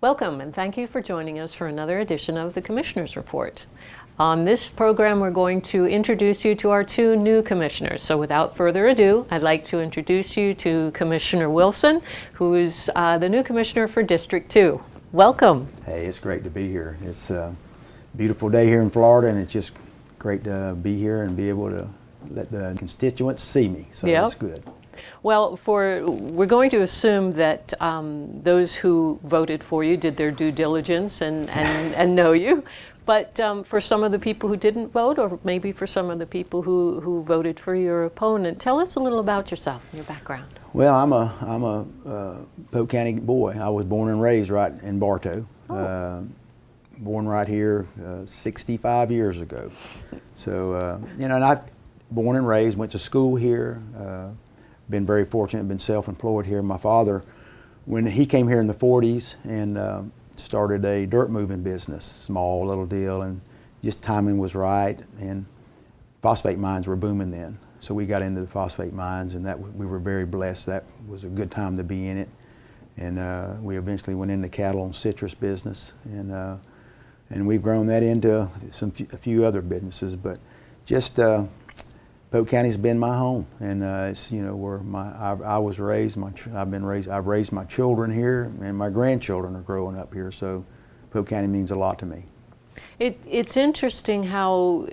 Welcome, and thank you for joining us for another edition of the Commissioner's Report. On this program, we're going to introduce you to our two new commissioners. So without further ado, I'd like to introduce you to Commissioner Wilson, who is the new commissioner for District 2. Welcome. Hey, it's great to be here. It's a beautiful day here in Florida, and it's just great to be here and be able to let the constituents see me. So that's good. Well, we're going to assume that those who voted for you did their due diligence and know you. But for some of the people who didn't vote, or maybe for some of the people who voted for your opponent, tell us a little about yourself and your background. Well, I'm a Polk County boy. I was born and raised right in Bartow. Born right here 65 years ago. So, and I born and raised, went to school here. Been very fortunate, been self-employed here. My father, when he came here in the 40s and started a dirt moving business, small little deal, and just timing was right, and phosphate mines were booming then. So we got into the phosphate mines, and we were very blessed. That was a good time to be in it. And we eventually went into cattle and citrus business, and we've grown that into a few other businesses. But just Polk County's been my home, and it's where I was raised. I've raised my children here, and my grandchildren are growing up here. So Polk County means a lot to me. It's interesting how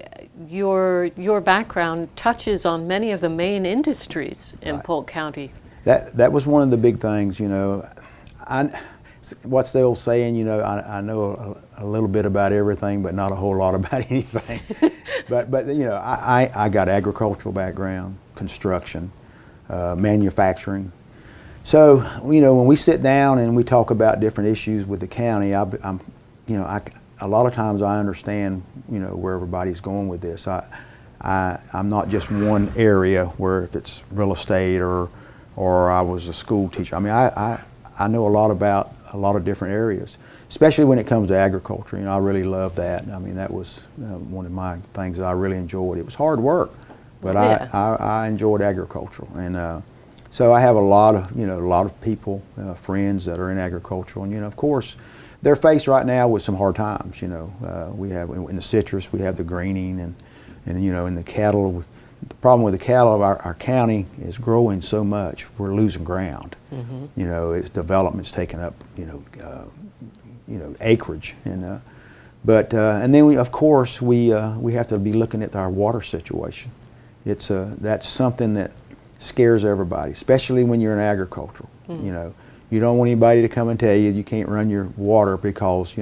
your background touches on many of the main industries in Polk County. That was one of the big things. What's the old saying? I know a little bit about everything, but not a whole lot about anything. but I got agricultural background, construction, manufacturing. So when we sit down and we talk about different issues with the county, a lot of times I understand where everybody's going with this. I'm not just one area where if it's real estate or I was a school teacher. I mean I know a lot about a lot of different areas, especially when it comes to agriculture. I really love that. I mean, that was one of my things that I really enjoyed. It was hard work, but I enjoyed agriculture, and so I have a lot of people, friends that are in agriculture, and of course, they're faced right now with some hard times. We have in the citrus, we have the greening, and in the cattle. The problem with the cattle of our county is growing so much, we're losing ground. Mm-hmm. Its development's taking up, acreage, and then we have to be looking at our water situation. That's something that scares everybody, especially when you're in agriculture. Mm-hmm. You don't want anybody to come and tell you can't run your water because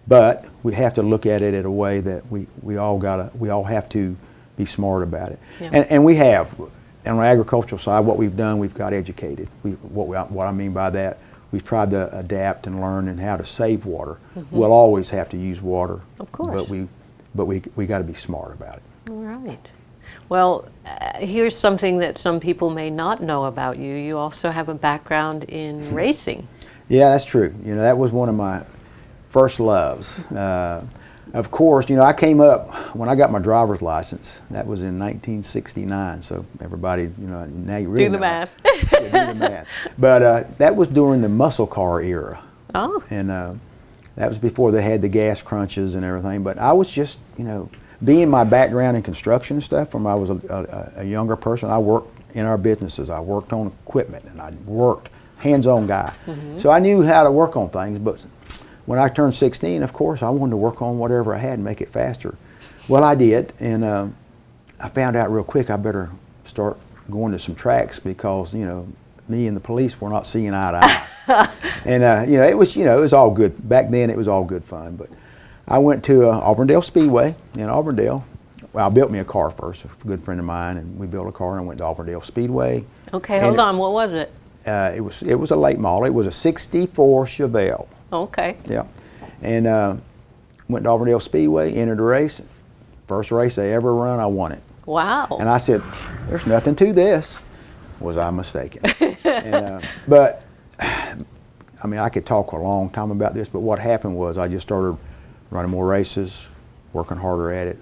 but we have to look at it in a way that we all have to be smart about it. Yeah. And we have, on the agricultural side, what we've done, we've got educated. What I mean by that, we've tried to adapt and learn and how to save water. Mm-hmm. We'll always have to use water, of course, but we got to be smart about it. All right. Well, here's something that some people may not know about you. You also have a background in racing. Yeah, that's true. That was one of my first loves. Of course, I came up when I got my driver's license. That was in 1969. So everybody, now you really do the math. Yeah, do the math. But that was during the muscle car era. Oh. And that was before they had the gas crunches and everything. But I was just, being my background in construction and stuff, from I was a younger person, I worked in our businesses. I worked on equipment, and I worked hands-on guy. Mm-hmm. So I knew how to work on things, but when I turned 16, of course, I wanted to work on whatever I had and make it faster. Well, I did, and I found out real quick I better start going to some tracks because, me and the police were not seeing eye to eye. And, it was all good. Back then, it was all good fun. But I went to Auburndale Speedway in Auburndale. Well, I built me a car first, a good friend of mine, and we built a car and went to Auburndale Speedway. Okay, hold on. What was it? It was a late model. It was a 64 Chevelle. Okay. Yeah, and went to Auburndale Speedway, entered the race. First race I ever run, I won it. Wow. And I said, there's nothing to this. Was I mistaken? But, I could talk a long time about this, but what happened was I just started running more races, working harder at it.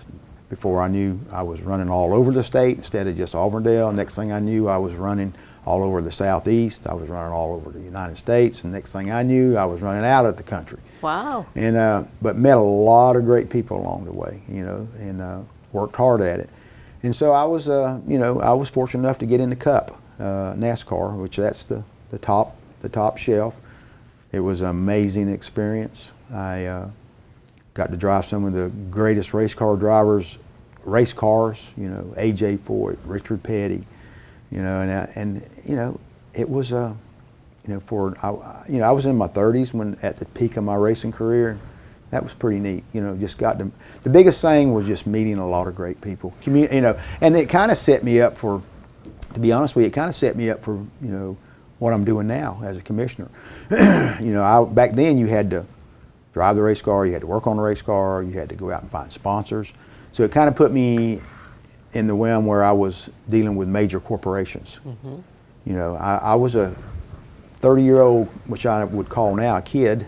Before I knew, I was running all over the state instead of just Auburndale. Next thing I knew, I was running all over the Southeast. I was running all over the United States, and next thing I knew, I was running out of the country. Wow. And but met a lot of great people along the way, and worked hard at it. And so I was, I was fortunate enough to get in the Cup, NASCAR, which that's the top shelf. It was an amazing experience. I got to drive some of the greatest race cars, A.J. Foyt, Richard Petty, and it was I was in my 30s when at the peak of my racing career. That was pretty neat. Just got to. The biggest thing was just meeting a lot of great people. And it kind of set me up for, to be honest with you, it kind of set me up for what I'm doing now as a commissioner. Back then you had to drive the race car, you had to work on the race car, you had to go out and find sponsors. So it kind of put me in the realm where I was dealing with major corporations. Mm-hmm. I was a 30-year-old, which I would call now a kid.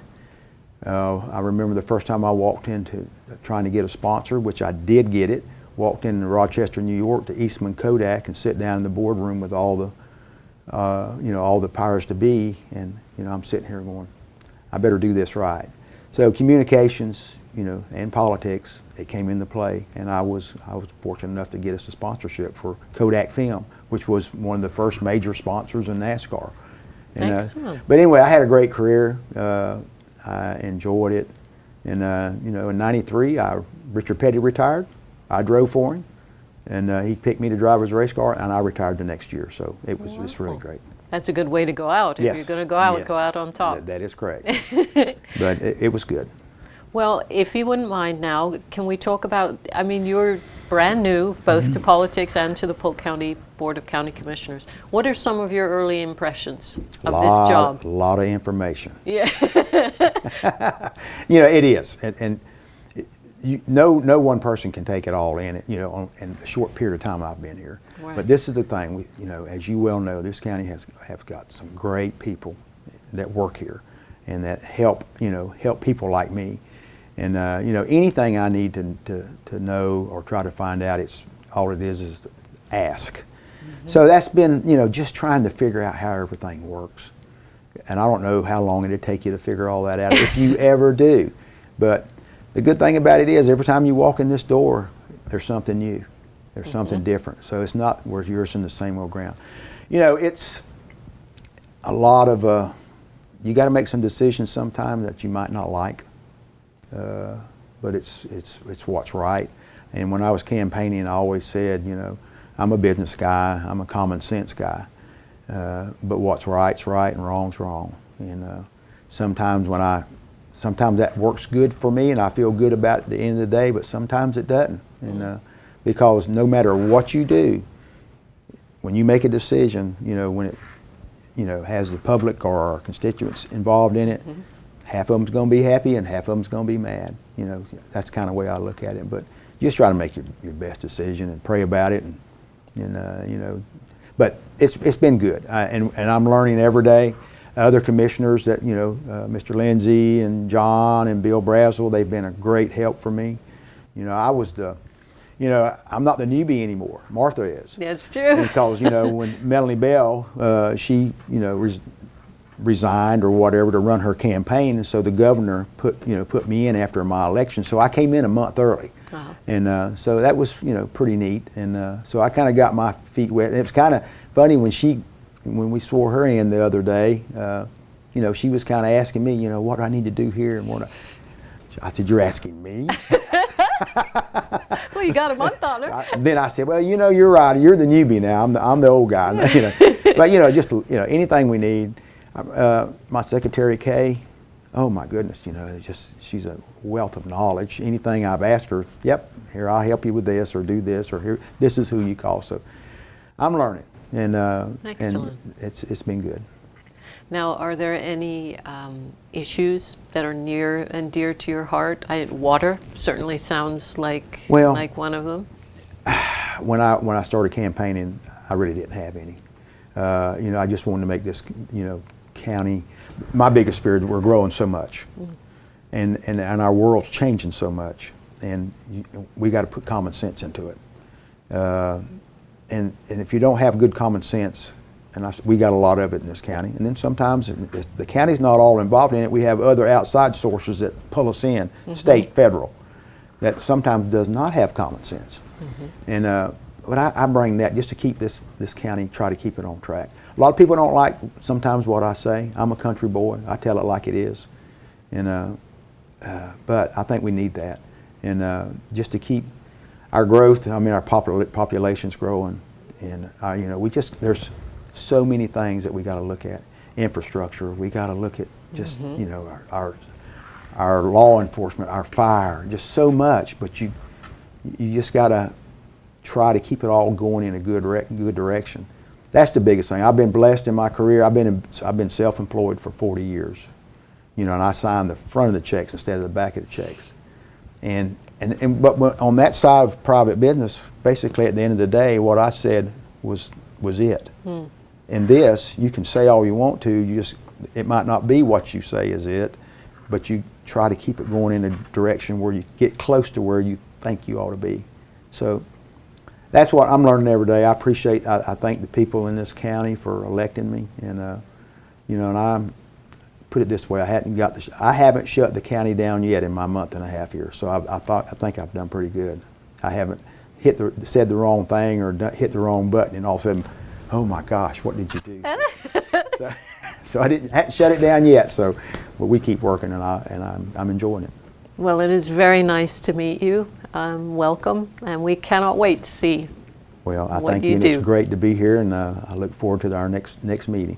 I remember the first time I walked into trying to get a sponsor, which I did get it. Walked into Rochester, New York, to Eastman Kodak, and sit down in the boardroom with all the, all the powers to be, and I'm sitting here going, I better do this right. So communications, and politics, it came into play, and I was fortunate enough to get us a sponsorship for Kodak Film, which was one of the first major sponsors in NASCAR. And, excellent. But anyway, I had a great career. I enjoyed it, and in '93, Richard Petty retired. I drove for him, and he picked me to drive his race car, and I retired the next year. So it was just really great. That's a good way to go out. Yes. If you're going to go out, Yes. go out on top. That is correct. But it was good. Well, if you wouldn't mind now, can we talk about, you're brand new, both to politics and to the Polk County Board of County Commissioners. What are some of your early impressions of this job? A lot of information. Yeah. It is. And no one person can take it all in, in a short period of time I've been here. Right. But this is the thing, as you well know, this county has got some great people that work here and that help people like me. And anything I need to know or try to find out, all it is to ask. Mm-hmm. So that's been just trying to figure out how everything works. And I don't know how long it'd take you to figure all that out if you ever do. But the good thing about it is every time you walk in this door, there's something new. There's something different. So it's not where you're in the same old ground. It's a lot of you got to make some decisions sometime that you might not like. But it's what's right. And when I was campaigning, I always said, I'm a business guy, I'm a common sense guy. But what's right's right and wrong's wrong. And sometimes that works good for me, and I feel good about it at the end of the day. But sometimes it doesn't. And because no matter what you do, when you make a decision, when it has the public or our constituents involved in it. Mm-hmm. Half of them's going to be happy and half of them's going to be mad. That's kind of the way I look at it. But just try to make your best decision and pray about it. And but it's been good. And I'm learning every day. Other commissioners that, Mr. Lindsay and John and Bill Brazel, they've been a great help for me. I was I'm not the newbie anymore. Martha is. That's true. Because, when Melanie Bell, she, resigned or whatever to run her campaign, and so the governor put me in after my election. So I came in a month early, and so that was pretty neat. And so I kind of got my feet wet. And it was kind of funny when we swore her in the other day. She was kind of asking me, what do I need to do here and what. I said, "You're asking me?" Well, you got a month on her. Then I said, "Well, you're right. You're the newbie now. I'm the old guy." But just anything we need. My secretary Kay, oh my goodness, she's a wealth of knowledge. Anything I've asked her, yep, here I'll help you with this or do this or here, this is who you call. So I'm learning, and it's been good. Now, are there any issues that are near and dear to your heart? Water certainly sounds like one of them. When I started campaigning, I really didn't have any. I just wanted to make this, county. My biggest fear is we're growing so much, and our world's changing so much, and we got to put common sense into it. And if you don't have good common sense, we got a lot of it in this county. And then sometimes the county's not all involved in it. We have other outside sources that pull us in, state, federal, that sometimes does not have common sense. And but I bring that just to keep this county, try to keep it on track. A lot of people don't like sometimes what I say. I'm a country boy. I tell it like it is. And but I think we need that. And just to keep our growth, I mean, our population's growing. And you know, there's so many things that we got to look at. Infrastructure, we got to look at just, you know, our law enforcement, our fire, just so much. But you just got to try to keep it all going in a good direction. That's the biggest thing. I've been blessed in my career. I've been self-employed for 40 years, you know, and I sign the front of the checks instead of the back of the checks. But on that side of private business, basically at the end of the day, what I said was it. And this, you can say all you want to. It might not be what you say is it, but you try to keep it going in a direction where you get close to where you think you ought to be. So that's what I'm learning every day. I thank the people in this county for electing me, and you know, and I put it this way: I haven't shut the county down yet in my month and a half here. So I think I've done pretty good. I haven't said the wrong thing or hit the wrong button, and all of a sudden, oh my gosh, what did you do? So I hadn't shut it down yet. But we keep working, and I'm enjoying it. Well, it is very nice to meet you. Welcome, and we cannot wait to see. Well, I thank you, and it's great to be here, and I look forward to our next meeting.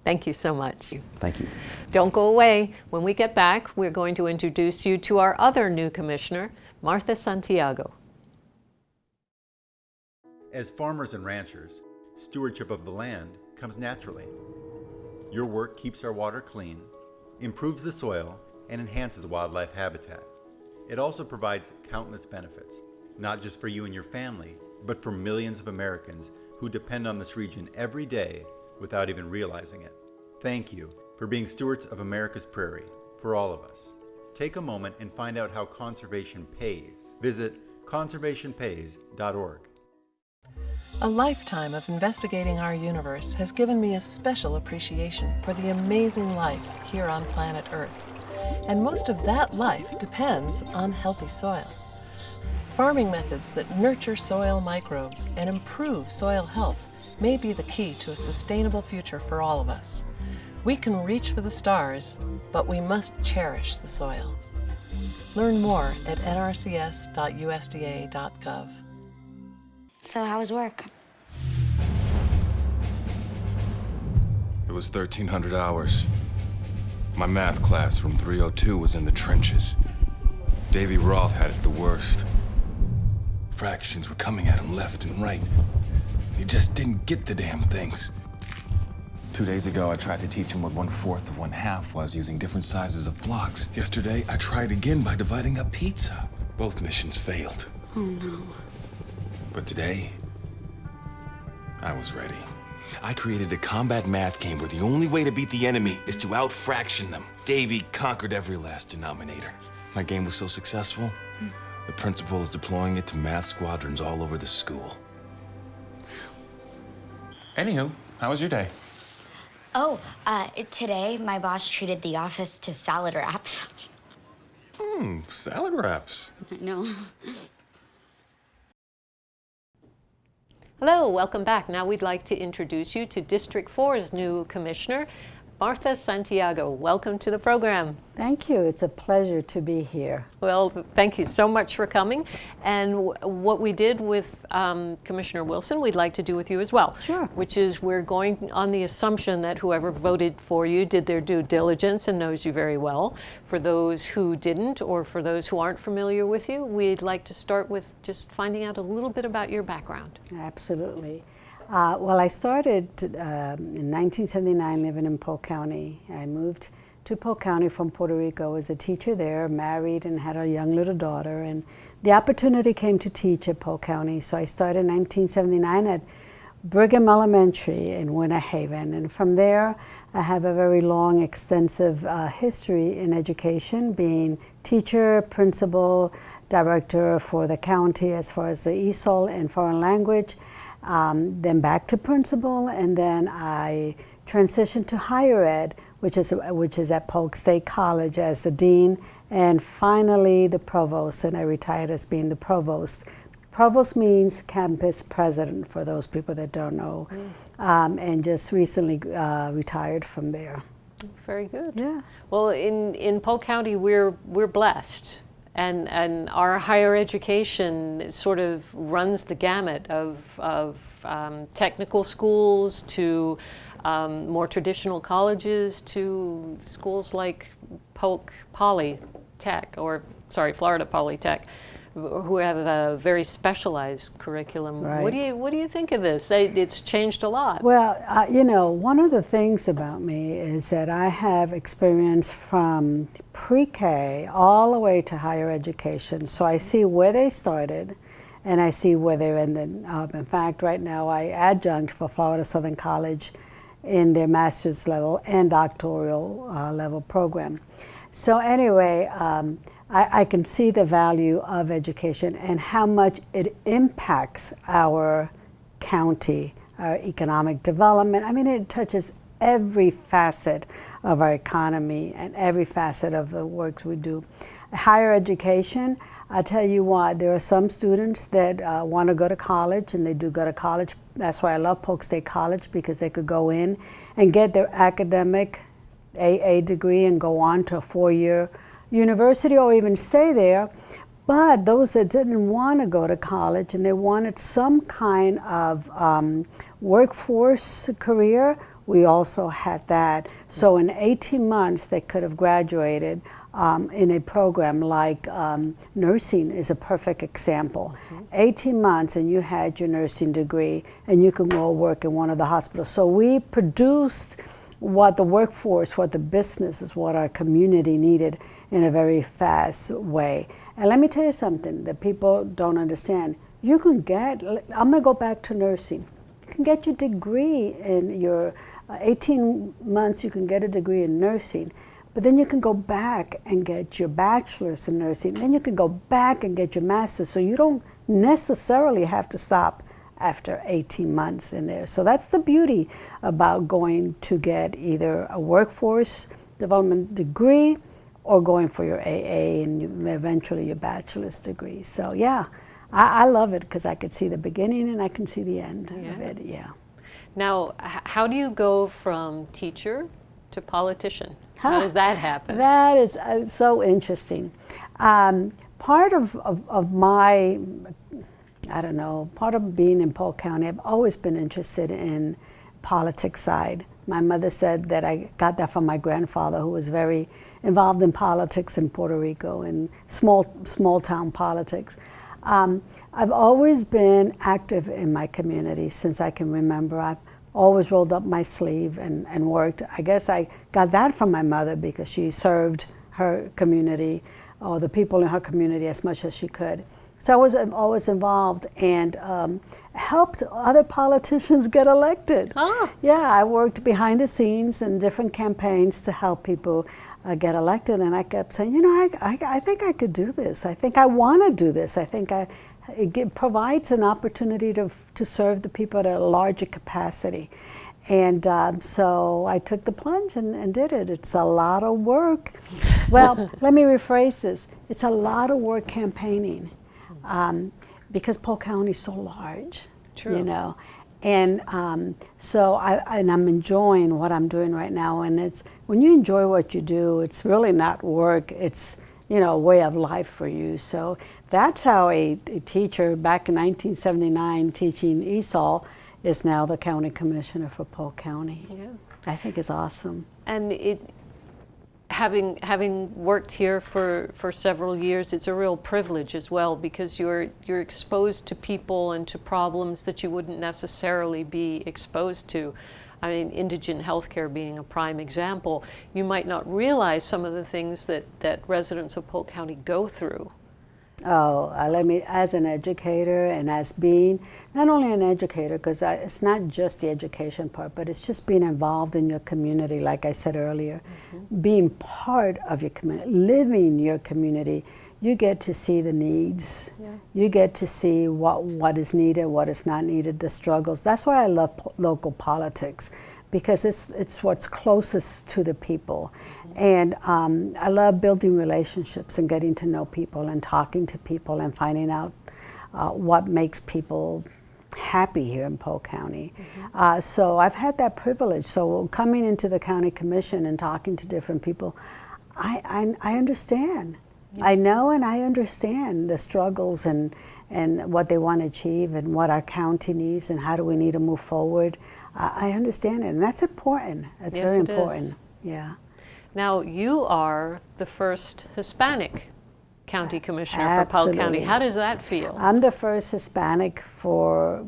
Thank you so much. Thank you. Don't go away. When we get back, we're going to introduce you to our other new commissioner, Martha Santiago. As farmers and ranchers, stewardship of the land comes naturally. Your work keeps our water clean, improves the soil, and enhances wildlife habitat. It also provides countless benefits, not just for you and your family, but for millions of Americans who depend on this region every day without even realizing it. Thank you for being stewards of America's prairie, for all of us. Take a moment and find out how conservation pays. Visit conservationpays.org. A lifetime of investigating our universe has given me a special appreciation for the amazing life here on planet Earth. And most of that life depends on healthy soil. Farming methods that nurture soil microbes and improve soil health may be the key to a sustainable future for all of us. We can reach for the stars, but we must cherish the soil. Learn more at nrcs.usda.gov. So how was work? It was 1,300 hours. My math class from 302 was in the trenches. Davy Roth had it the worst. Fractions were coming at him left and right. He just didn't get the damn things. 2 days ago, I tried to teach him what 1/4 of 1/2 was using different sizes of blocks. Yesterday, I tried again by dividing up pizza. Both missions failed. Oh no. But today, I was ready. I created a combat math game where the only way to beat the enemy is to out-fraction them. Davy conquered every last denominator. My game was so successful, the principal is deploying it to math squadrons all over the school. Anywho, how was your day? Oh, today my boss treated the office to salad wraps. Salad wraps. I know. Hello, welcome back. Now we'd like to introduce you to District 4's new commissioner, Martha Santiago. Welcome to the program. Thank you. It's a pleasure to be here. Well, thank you so much for coming. And what we did with Commissioner Wilson, we'd like to do with you as well. Sure. Which is we're going on the assumption that whoever voted for you did their due diligence and knows you very well. For those who didn't, or for those who aren't familiar with you, we'd like to start with just finding out a little bit about your background. Absolutely. Well, I started in 1979 living in Polk County. I moved to Polk County from Puerto Rico. I was a teacher there, married, and had a young little daughter. And the opportunity came to teach at Polk County. So I started in 1979 at Brigham Elementary in Winter Haven. And from there, I have a very long, extensive history in education, being teacher, principal, director for the county as far as the ESOL and foreign language. then back to principal, and then I transitioned to higher ed, which is at Polk State College as the dean, and finally the provost, and I retired as being the provost. Provost means campus president, for those people that don't know, and just recently retired from there. Very good. Yeah. Well, in Polk County, we're blessed, and our higher education sort of runs the gamut of technical schools to more traditional colleges to schools like Polk Polytech, or sorry, Florida Polytech, who have a very specialized curriculum. Right. What do you think of this? It's changed a lot. Well, you know, one of the things about me is that I have experience from pre-K all the way to higher education. So I see where they started, and I see where they're ending up. In fact, right now I adjunct for Florida Southern College in their master's level and doctoral level program. So anyway, I can see the value of education and how much it impacts our county, our economic development. I mean, it touches every facet of our economy and every facet of the works we do. Higher education, I tell you what, there are some students that want to go to college, and they do go to college. That's why I love Polk State College, because they could go in and get their academic AA degree and go on to a 4-year university or even stay there. But those that didn't want to go to college and they wanted some kind of workforce career, we also had that. So in 18 months, they could have graduated in a program like nursing is a perfect example. 18 months and you had your nursing degree and you could go work in one of the hospitals. So we produced what the workforce, what the businesses, what our community needed in a very fast way. And let me tell you something that people don't understand. You can get, I'm gonna go back to nursing. You can get your degree in your 18 months, you can get a degree in nursing. But then you can go back and get your bachelor's in nursing. Then you can go back and get your master's. So you don't necessarily have to stop after 18 months in there. So that's the beauty about going to get either a workforce development degree or going for your AA and eventually your bachelor's degree. So yeah, I love it because I could see the beginning and I can see the end of it, yeah. Now, how do you go from teacher to politician? How does that happen? That is so interesting. Part of my, I don't know, part of being in Polk County, I've always been interested in politics side. My mother said that I got that from my grandfather, who was very involved in politics in Puerto Rico and small town politics. I've always been active in my community since I can remember. I've always rolled up my sleeve and worked. I guess I got that from my mother because she served her community or the people in her community as much as she could. So I was always involved and helped other politicians get elected. Ah. Yeah, I worked behind the scenes in different campaigns to help people get elected, and I kept saying, you know, I think I could do this. I think I want to do this. I think it provides an opportunity to serve the people at a larger capacity. And so I took the plunge and did it. It's a lot of work. Well, let me rephrase this. It's a lot of work campaigning because Polk County is so large. True. You know. And so I'm enjoying what I'm doing right now. And it's when you enjoy what you do, it's really not work. It's, you know, a way of life for you. So that's how a teacher back in 1979 teaching ESOL is now the county commissioner for Polk County. Yeah. I think it's awesome. And having worked here for several years, it's a real privilege as well, because you're exposed to people and to problems that you wouldn't necessarily be exposed to. I mean, indigent healthcare being a prime example. You might not realize some of the things that residents of Polk County go through. Oh, as an educator and as being, not only an educator, because it's not just the education part, but it's just being involved in your community, like I said earlier, being part of your community, living your community. you get to see the needs. Yeah. You get to see what is needed, what is not needed, the struggles. That's why I love local politics, because it's what's closest to the people. And I love building relationships and getting to know people and talking to people and finding out what makes people happy here in Polk County. So I've had that privilege. So coming into the county commission and talking to different people, I understand. I know and I understand the struggles and what they want to achieve and what our county needs and how do we need to move forward. I understand it, and that's important. That's Yes, very it important. is. Yeah. Now, you are the first Hispanic county commissioner for Polk County. Absolutely. How does that feel? I'm the first Hispanic for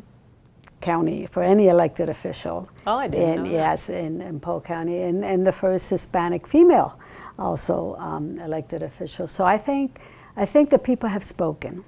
county, for any elected official. Oh, I didn't know that. Yes, in Polk County, and the first Hispanic female also elected official. So I think the people have spoken.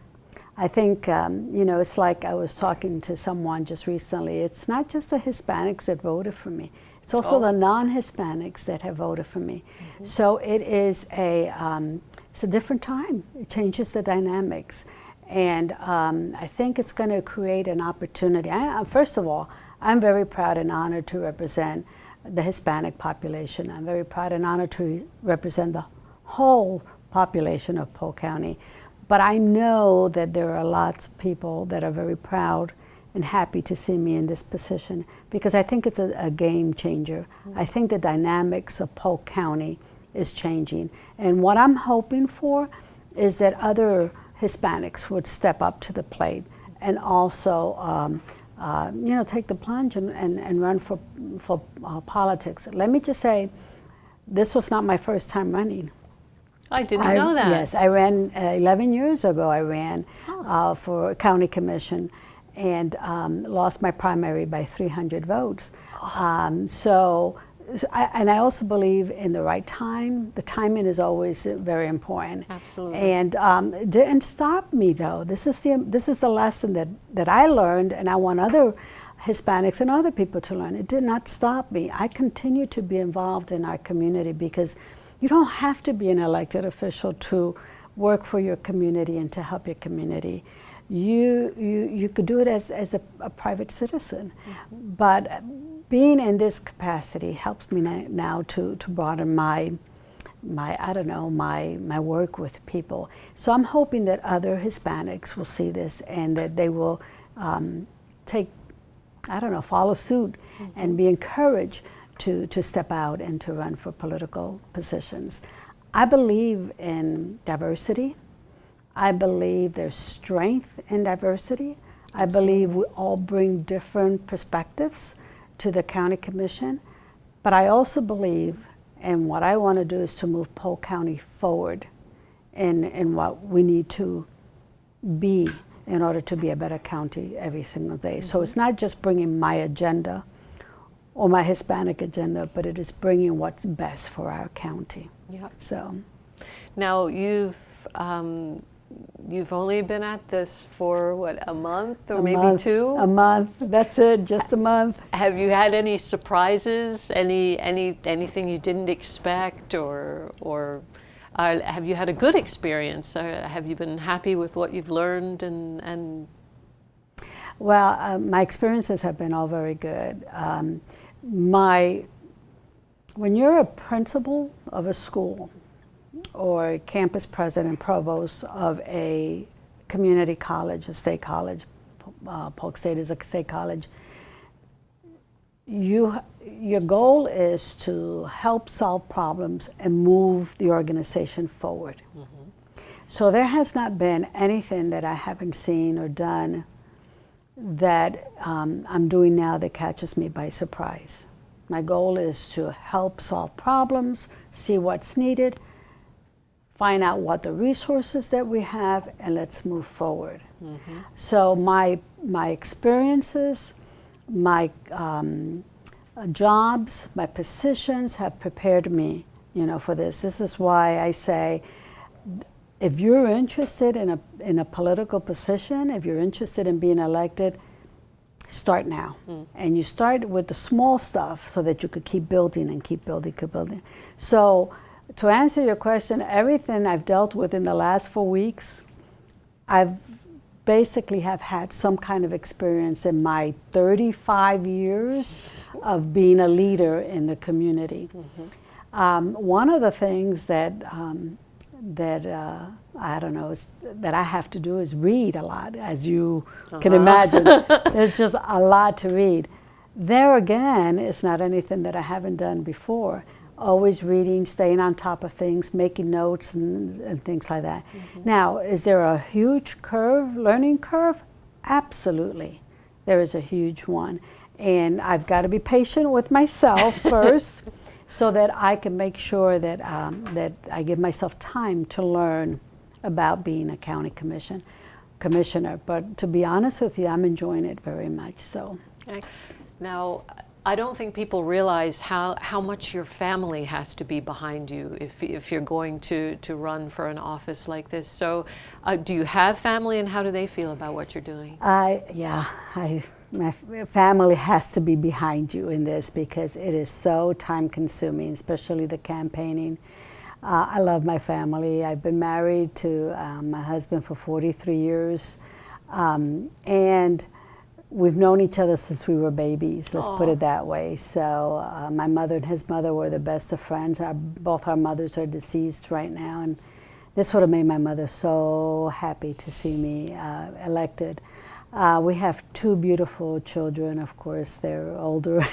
I think, you know, it's like I was talking to someone just recently. It's not just the Hispanics that voted for me. It's also the non-Hispanics that have voted for me. So it is it's a different time. It changes the dynamics. And I think it's going to create an opportunity. First of all, I'm very proud and honored to represent the Hispanic population. I'm very proud and honored to represent the whole population of Polk County. But I know that there are lots of people that are very proud and happy to see me in this position, because I think it's a game changer. I think the dynamics of Polk County is changing. And what I'm hoping for is that other Hispanics would step up to the plate and also you know, take the plunge and run for politics. Let me just say, this was not my first time running. I didn't know that. Yes, I ran 11 years ago. I ran for county commission and lost my primary by 300 votes. And I also believe in the right time. The timing is always very important. Absolutely. And it didn't stop me though. This is the lesson that I learned, and I want other Hispanics and other people to learn. It did not stop me. I continue to be involved in our community, because you don't have to be an elected official to work for your community and to help your community. You could do it as a private citizen. But being in this capacity helps me now to broaden my I don't know, my work with people. So I'm hoping that other Hispanics will see this and that they will follow suit and be encouraged to step out and to run for political positions. I believe in diversity. I believe there's strength in diversity. I believe we all bring different perspectives to the county commission. But I also believe, and what I want to do is to move Polk County forward in what we need to be in order to be a better county every single day. So it's not just bringing my agenda or my Hispanic agenda, but it is bringing what's best for our county. Yep. So Now, you've only been at this for what, a month or maybe two? A month. That's it. Just a month. Have you had any surprises? Anything you didn't expect, or have you had a good experience? Have you been happy with what you've learned and? Well, my experiences have been all very good. When you're a principal of a school or a campus president, provost of a community college, a state college, Polk State is a state college, your goal is to help solve problems and move the organization forward. So there has not been anything that I haven't seen or done that I'm doing now that catches me by surprise. My goal is to help solve problems, see what's needed, find out what the resources that we have, and let's move forward. So my experiences, my jobs, my positions have prepared me, for this. This is why I say, if you're interested in a political position, if you're interested in being elected, start now. And you start with the small stuff so that you could keep building and keep building, keep building. So to answer your question, everything I've dealt with in the last 4 weeks, I've basically have had some kind of experience in my 35 years of being a leader in the community. One of the things that I don't know that I have to do is read a lot, as you can imagine. There's just a lot to read. There again, it's not anything that I haven't done before. Always reading, staying on top of things, making notes and things like that. Now, is there a huge learning curve? Absolutely. There is a huge one. And I've got to be patient with myself first so that I can make sure that, that I give myself time to learn about being a county commissioner. But to be honest with you, I'm enjoying it very much so. Now, I don't think people realize how much your family has to be behind you if you're going to run for an office like this. So do you have family, and how do they feel about what you're doing? My family has to be behind you in this because it is so time consuming, especially the campaigning. I love my family. I've been married to my husband for 43 years. And we've known each other since we were babies, let's put it that way. So my mother and his mother were the best of friends. Both our mothers are deceased right now, and this would have made my mother so happy to see me elected. We have 2 beautiful children, of course. They're older.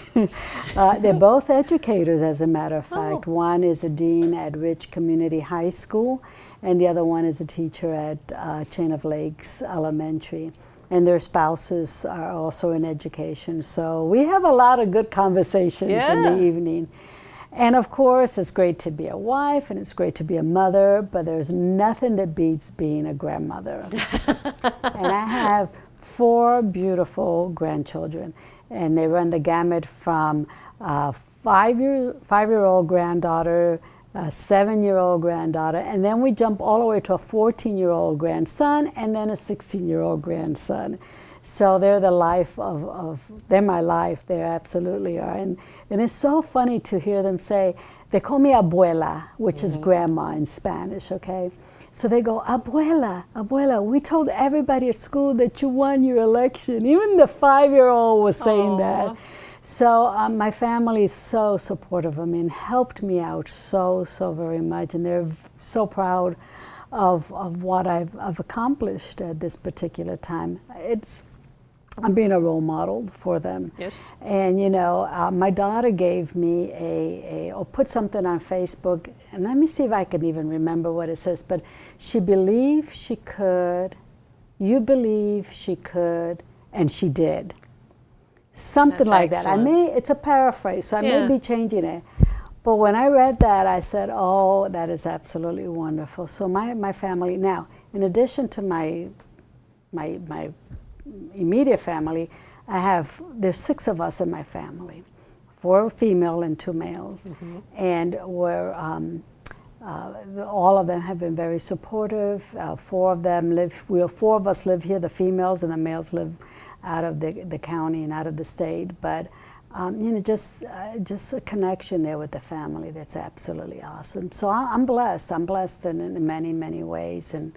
They're both educators, as a matter of fact. One is a dean at Rich Community High School, and the other one is a teacher at Chain of Lakes Elementary. And their spouses are also in education. So we have a lot of good conversations in the evening. And of course, it's great to be a wife and it's great to be a mother, but there's nothing that beats being a grandmother. And I have 4 beautiful grandchildren, and they run the gamut from a 5-year-old granddaughter, a 7-year-old granddaughter, and then we jump all the way to a 14-year-old grandson, and then a 16-year-old grandson. So they're the life they're my life. They absolutely are. And it's so funny to hear them say, they call me abuela, which is grandma in Spanish, okay? So they go, abuela, abuela, we told everybody at school that you won your election. Even the 5-year-old was saying that. So my family is so supportive of me and helped me out so very much, and they're so proud of what I've accomplished at this particular time. I'm being a role model for them. Yes. And you know, my daughter gave me or put something on Facebook, and let me see if I can even remember what it says, but she believed she could, you believe she could, and she did. Something like that. It's a paraphrase, so I may be changing it. But when I read that, I said, oh, that is absolutely wonderful. So my family, now, in addition to my immediate family, there's 6 of us in my family, 4 female and 2 males. And we're, all of them have been very supportive. 4 of us live here, the females, and the males live out of the county and out of the state, but you know, just a connection there with the family that's absolutely awesome. So I'm blessed. I'm blessed in many ways, and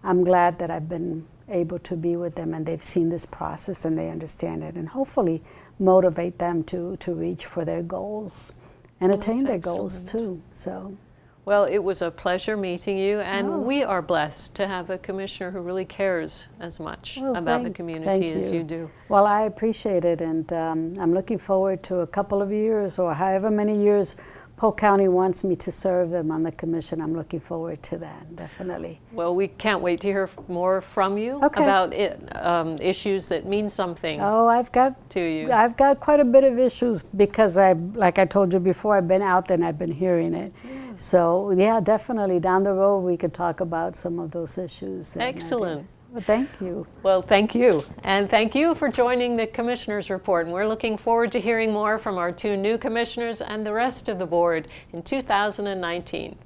I'm glad that I've been able to be with them, and they've seen this process and they understand it, and hopefully motivate them to reach for their goals and attain their goals too. So. Well, it was a pleasure meeting you, and we are blessed to have a commissioner who really cares as much about the community as you do. Well, I appreciate it, and I'm looking forward to a couple of years, or however many years Polk County wants me to serve them on the commission. I'm looking forward to that, definitely. Well, we can't wait to hear more from you about issues that mean something to you. I've got quite a bit of issues because like I told you before, I've been out there and I've been hearing it. So yeah, definitely down the road we could talk about some of those issues. Excellent. Well, thank you. Well, thank you. And thank you for joining the Commissioner's Report. And we're looking forward to hearing more from our 2 new commissioners and the rest of the board in 2019.